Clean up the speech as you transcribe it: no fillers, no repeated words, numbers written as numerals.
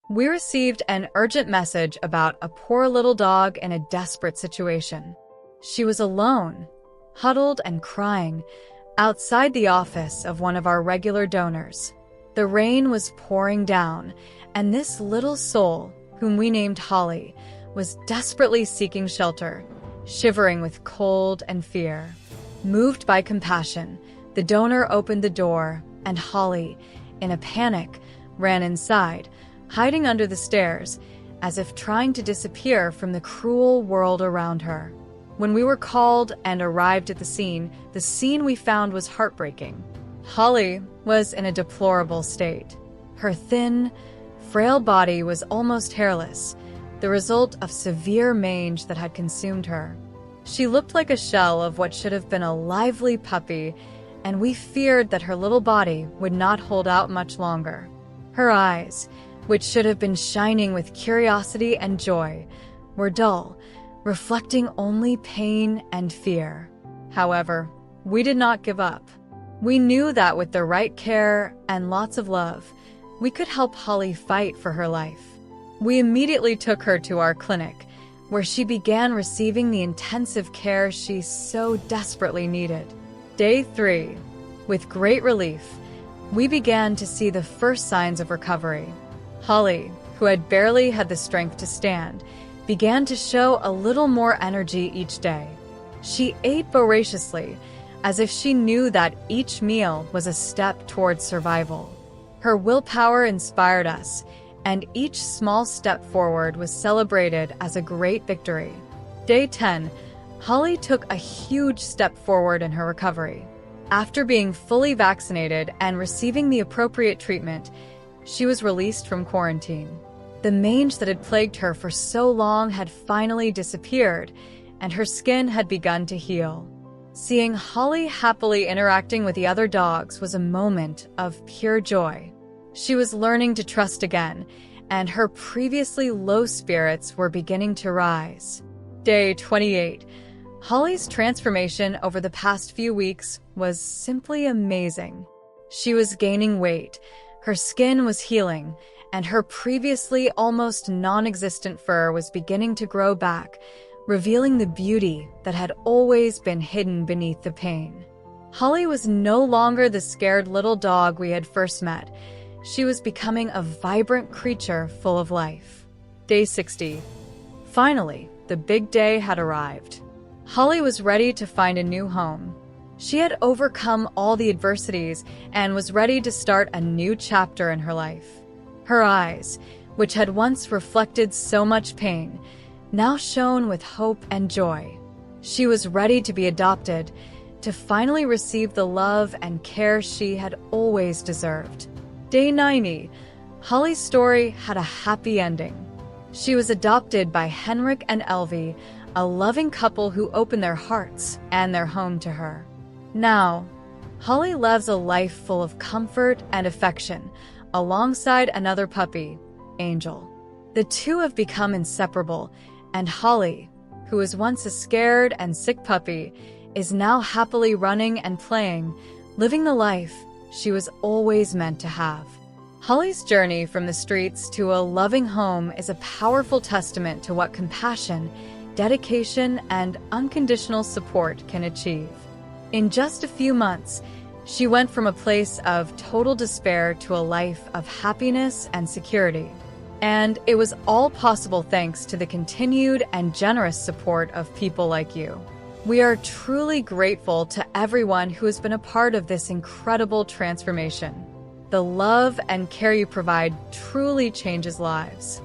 We received an urgent message about a poor little dog in a desperate situation. She was alone, huddled and crying, outside the office of one of our regular donors. The rain was pouring down, and this little soul, whom we named Holly, was desperately seeking shelter, shivering with cold and fear. Moved by compassion, the donor opened the door, and Holly, in a panic, ran inside, hiding under the stairs, as if trying to disappear from the cruel world around her. When we were called and arrived at the scene we found was heartbreaking. Holly was in a deplorable state. Her thin, frail body was almost hairless, the result of severe mange that had consumed her. She looked like a shell of what should have been a lively puppy, and we feared that her little body would not hold out much longer. Her eyes, which should have been shining with curiosity and joy, were dull, reflecting only pain and fear. However, we did not give up. We knew that with the right care and lots of love, we could help Holly fight for her life. We immediately took her to our clinic, where she began receiving the intensive care she so desperately needed. Day 3. With great relief, we began to see the first signs of recovery. Holly, who had barely had the strength to stand, began to show a little more energy each day. She ate voraciously, as if she knew that each meal was a step towards survival. Her willpower inspired us, and each small step forward was celebrated as a great victory. Day 10, Holly took a huge step forward in her recovery. After being fully vaccinated and receiving the appropriate treatment, she was released from quarantine. The mange that had plagued her for so long had finally disappeared, and her skin had begun to heal. Seeing Holly happily interacting with the other dogs was a moment of pure joy. She was learning to trust again, and her previously low spirits were beginning to rise. Day 28. Holly's transformation over the past few weeks was simply amazing. She was gaining weight, her skin was healing, and her previously almost non-existent fur was beginning to grow back, revealing the beauty that had always been hidden beneath the pain. Holly was no longer the scared little dog we had first met. She was becoming a vibrant creature full of life. Day 60. Finally, the big day had arrived. Holly was ready to find a new home. She had overcome all the adversities and was ready to start a new chapter in her life. Her eyes, which had once reflected so much pain, now shone with hope and joy. She was ready to be adopted, to finally receive the love and care she had always deserved. Day 90. Holly's story had a happy ending. She was adopted by Henrik and Elvie, a loving couple who opened their hearts and their home to her. Now, Holly lives a life full of comfort and affection, alongside another puppy, Angel. The two have become inseparable, and Holly, who was once a scared and sick puppy, is now happily running and playing, living the life she was always meant to have. Holly's journey from the streets to a loving home is a powerful testament to what compassion, dedication, and unconditional support can achieve. In just a few months, she went from a place of total despair to a life of happiness and security. And it was all possible thanks to the continued and generous support of people like you. We are truly grateful to everyone who has been a part of this incredible transformation. The love and care you provide truly changes lives.